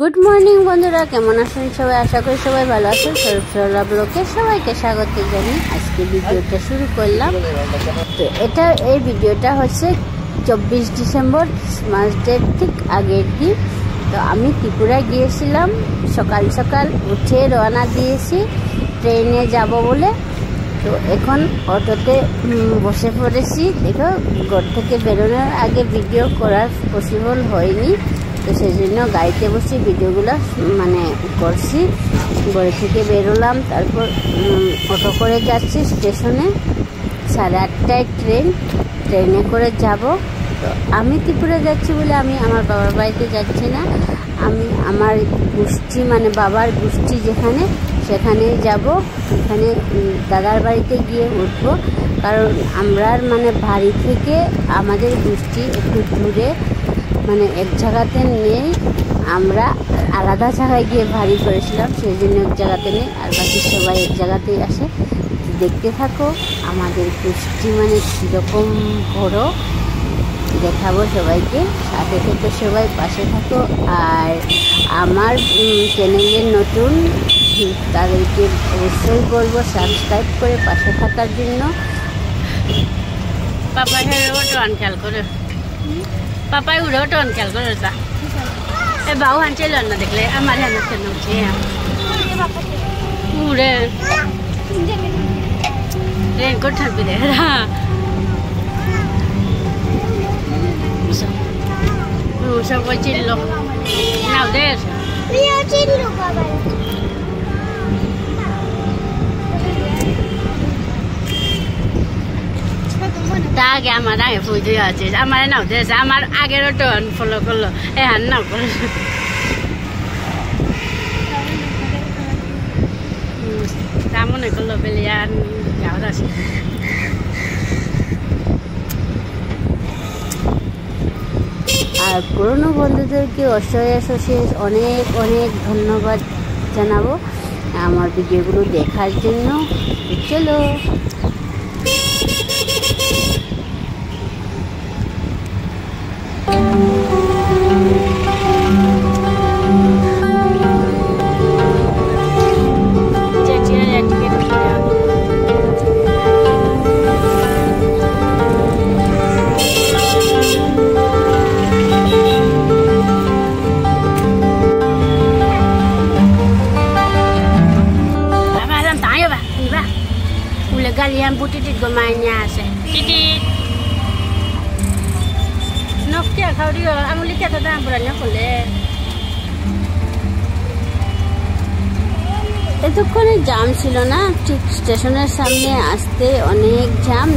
Good morning বন্ধুরা, কেমন আছেন সবাই? আশা করি সবাই ভালো আছেন। সরলা ব্লগে সবাইকে স্বাগত জানিয়ে আজকে ভিডিওটা শুরু করলাম। তো এই ভিডিওটা হচ্ছে 24 ডিসেম্বর, মার্চডের ঠিক আগের দিন। তো আমি ত্রিপুরা গিয়েছিলাম, সকাল সকাল উঠে রওনা দিয়েছি ট্রেনে যাব বলে। তো এখন অটোতে বসে পড়েছি। দেখো, ঘর থেকে বেরোনোর আগে ভিডিও করা পসিবল হয়নি, তো সেই জন্য গাড়িতে বসে ভিডিওগুলো করছি। ঘর থেকে বেরোলাম, তারপর অটো করে যাচ্ছি স্টেশনে। 8:30টায় ট্রেনে করে যাব। তো আমি ত্রিপুরা যাচ্ছি বলে আমি আমার বাবার বাড়িতে যাচ্ছি না, আমি আমার গোষ্ঠী বাবার গোষ্ঠী সেখানে যাব। এখানে দাদার বাড়িতে গিয়ে উঠবো, কারণ আমরা বাড়ি থেকে আমাদের গোষ্ঠী একটু দূরে, এক জায়গাতে নেই। আমরা আলাদা জায়গায় গিয়ে ভারী করেছিলাম, সেই জন্য এক জায়গাতে নেই, আর বাকি সবাই এক জায়গাতেই আসে। দেখতে থাকো আমাদের গোষ্ঠী কীরকম বড়, দেখাবো সবাইকে। সাথে থেকে সবাই পাশে থাকো। আর আমার চ্যানেলে নতুন তাদেরকে অবশ্যই বলবো সাবস্ক্রাইব করে পাশে থাকার জন্য। পাপাই অটো আনকাল করে, পাপাই উড়ে অটো আনকাল করে তা এ বাউ হাঁচে লন না দেখলে আমার হাতে নামছে উড়ে রেনকোট থাকবে দেখ। সবাই চিনল নাও দেশ আগে আমার আগে পুজো আছে, আমার নাও দেশ আমার আগের অটো ফলো করলো, হান নাও করলো। তা মনে করলো বেলিয়ান গাঁত আছে। আর পুরনো বন্ধুদেরকে অশেষ অনেক অনেক ধন্যবাদ জানাবো আমার ভিডিওগুলো দেখার জন্য। চলো galian butitit gomanya ase titit nokya khaudio amuli kya tada amburanya khole এতক্ষণে জাম ছিল না, ঠিক স্টেশনের সামনে আসতে অনেক জাম,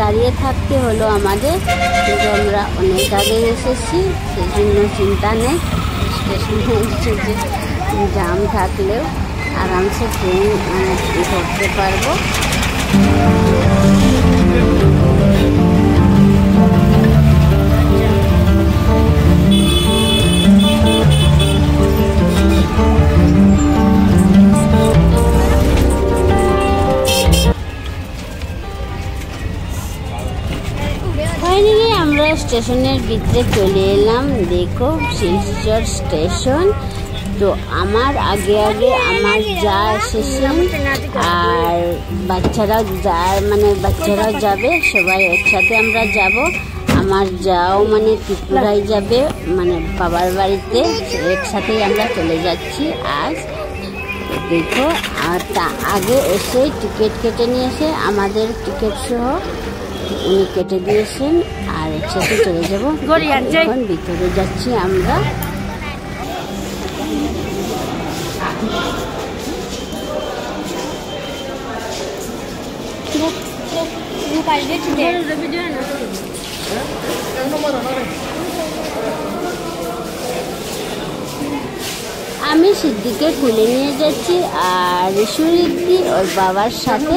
দাঁড়িয়ে থাকতে হলো আমাদের। কিন্তু আমরা অনেক আগে এসেছি, সেই জন্য চিন্তা নেই। স্টেশনে জাম থাকলেও আরামসে ট্রেন ধরতে পারবো। ফাইনালি আমরা স্টেশনের ভিতরে চলে এলাম। দেখো শিলচর স্টেশন। তো আমার আগে আমার যা এসেছেন, আর বাচ্চারাও যাবে, সবাই একসাথে আমরা যাব। আমার যাও ত্রিপুরায় যাবে, বাবার বাড়িতে, একসাথেই আমরা চলে যাচ্ছি আজ। দেখো, আর তা আগে এসে টিকিট কেটে নিয়েছে, আমাদের টিকিট সহ উনি কেটে দিয়েছেন, আর একসাথে চলে যাবো। এখন ভিতরে যাচ্ছি আমরা। আমি সিদ্দিকে খুলে নিয়ে যাচ্ছি, আর ঋষুরিদ্ধি ওর বাবার সাথে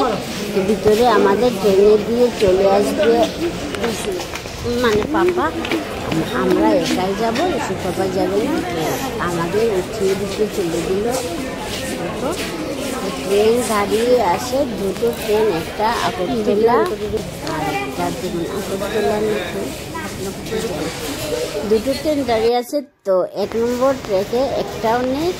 ভিতরে আমাদের ট্রেনে দিয়ে চলে আসবে পাপা। আমরা একাই যাবো, ঋষু পাপা যাবে না, আমাদের উঠিয়ে দিতে চলে দিল। ট্রেন দাঁড়িয়ে আসে, দুটো ট্রেন, একটা আগরতলা আর একটা আগরতলার মতো দুটো ট্রেন দাঁড়িয়ে আছে, তো 1 নম্বর ট্রেকে একটাও নেই।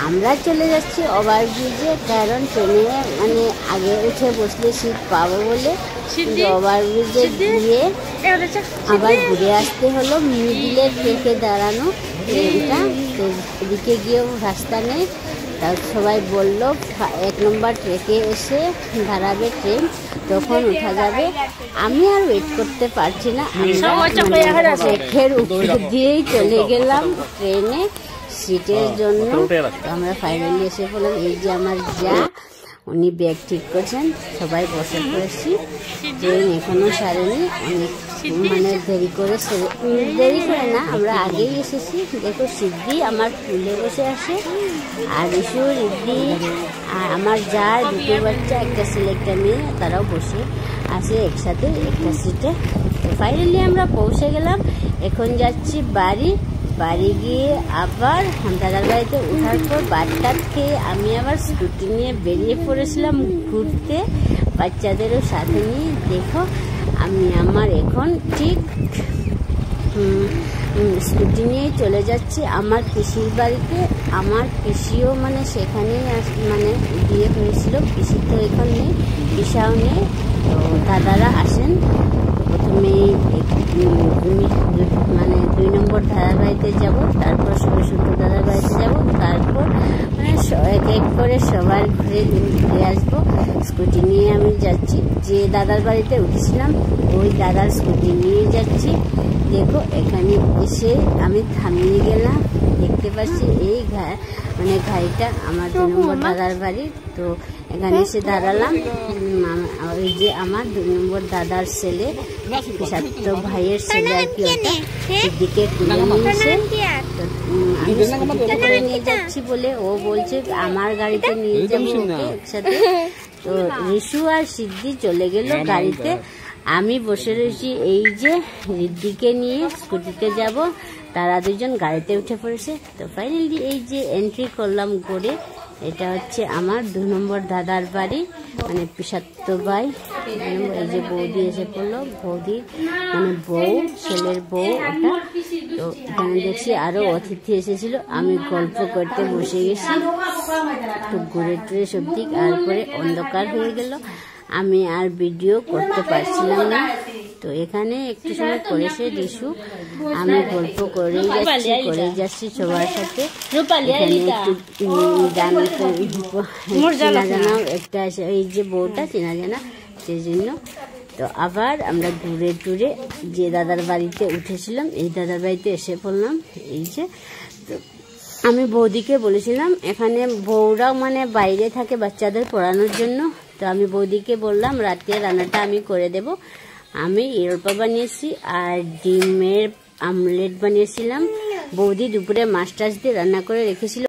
আমরা চলে যাচ্ছি ওভারব্রিজে, কারণ ট্রেনে মানে আগে উঠে বসলে সিট পাবো বলে। ওভারব্রিজে গিয়ে আবার ঘুরে আসতে হলো। মিডিলের ট্রেকে দাঁড়ানো ট্রেনটা, তো এদিকে গিয়েও রাস্তা নেই। তার সবাই বলল 1 নম্বর ট্রেকে এসে দাঁড়াবে ট্রেন, তখন উঠা যাবে। আমি আর ওয়েট করতে পারছি না, ট্রেকের উপর দিয়েই চলে গেলাম ট্রেনে সিটের জন্য। আমরা ফাইনালি এসে বললাম, এই যে আমার যা, উনি ব্যাগ ঠিক করছেন, সবাই বসে পড়েছি। ট্রেন এখনো সারেনি, অনেক মানে দেরি করে না, আমরা আগেই এসেছি। দেখো সিদ্ধি আমার ফুলে বসে আসে, আর রিশু রিদ্ধি আর আমার যা, দুটো বাচ্চা, একটা ছেলে একটা মেয়ে, তারাও বসে আসে একসাথে একটা সিটে। তো ফাইনালি আমরা পৌঁছে গেলাম। এখন যাচ্ছি বাড়ি গিয়ে আবার দাদার বাড়িতে ওঠার পর বাচ্চার খেয়ে আমি আবার স্কুটি নিয়ে বেরিয়ে পড়েছিলাম ঘুরতে, বাচ্চাদেরও সাথে নিয়ে। দেখো আমি আমার এখন ঠিক স্কুটি নিয়ে চলে যাচ্ছি আমার পিসির বাড়িতে। আমার পিসিও মানে সেখানেই মানে বিয়ে হয়েছিল। পিসি তো এখন নেই, পিসাও নেই, তো দাদারা আসেন। প্রথমে মানে 2 নম্বর দাদার বাড়িতে যাব, তারপর ছোটো দাদার বাড়িতে যাব, তারপর মানে এক এক করে সবার ঘুরে আসবো। স্কুটি নিয়ে আমি যাচ্ছি, যে দাদার বাড়িতে উঠেছিলাম ওই দাদার স্কুটি নিয়ে যাচ্ছি। দেখো এখানে এসে আমি থামিয়ে গেলাম, দেখতে পাচ্ছি এই মানে গাড়িটা আমার 2 নম্বর দাদার বাড়ি। তো এখানে এসে দাঁড়ালাম। ওই যে আমার 2 নম্বর দাদার ছেলে, সাত ভাইয়ের ছেলে আর কি, ওটা সিদ্দিকে তুলে নিয়েছে। তো আমি স্কুটিতে করে নিয়ে যাচ্ছি বলে ও বলছে আমার গাড়িতে নিয়ে যাবো ওকে একসাথে। তো রিশু আর সিদ্ধি চলে গেল গাড়িতে, আমি বসে রয়েছি এই যে রিদ্দিকে নিয়ে স্কুটিতে যাব, তারা দুজন গাড়িতে উঠে পড়েছে। তো ফাইনালি এই যে এন্ট্রি করলাম করে, এটা হচ্ছে আমার 2 নম্বর দাদার বাড়ি, মানে পিসাত্ত ভাই। এই যে বৌদি এসে পড়লো, বৌদি মানে বউ, ছেলের বউ ওটা। তো এখানে দেখছি আরো অতিথি এসেছিল, আমি গল্প করতে বসে গেছি। তো ঘুরে টুরে সব দিক, আর পরে অন্ধকার হয়ে গেল, আমি আর ভিডিও করতে পারছিলাম না। তো এখানে একটু সময় করেছে রিশু, আমি গল্প করেই যাচ্ছি সবার সাথে। এখানে একটু চেনা জানাও একটা, এই যে বউটা চেনা জানা, সেই জন্য। তো আবার আমরা ঘুরে টুরে যে দাদার বাড়িতে উঠেছিলাম, এই দাদার বাড়িতে এসে পড়লাম। এই যে তো আমি বৌদিকে বলেছিলাম, এখানে বউরাও মানে বাইরে থাকে বাচ্চাদের পড়ানোর জন্য। তো আমি বৌদিকে বললাম রাতে রান্নাটা আমি করে দেব। আমি ইরোপা বানিয়েছি আর ডিমের আমলেট বানিয়েছিলাম। বৌদি দুপুরে মাছ টাছ দিয়ে রান্না করে রেখেছিল।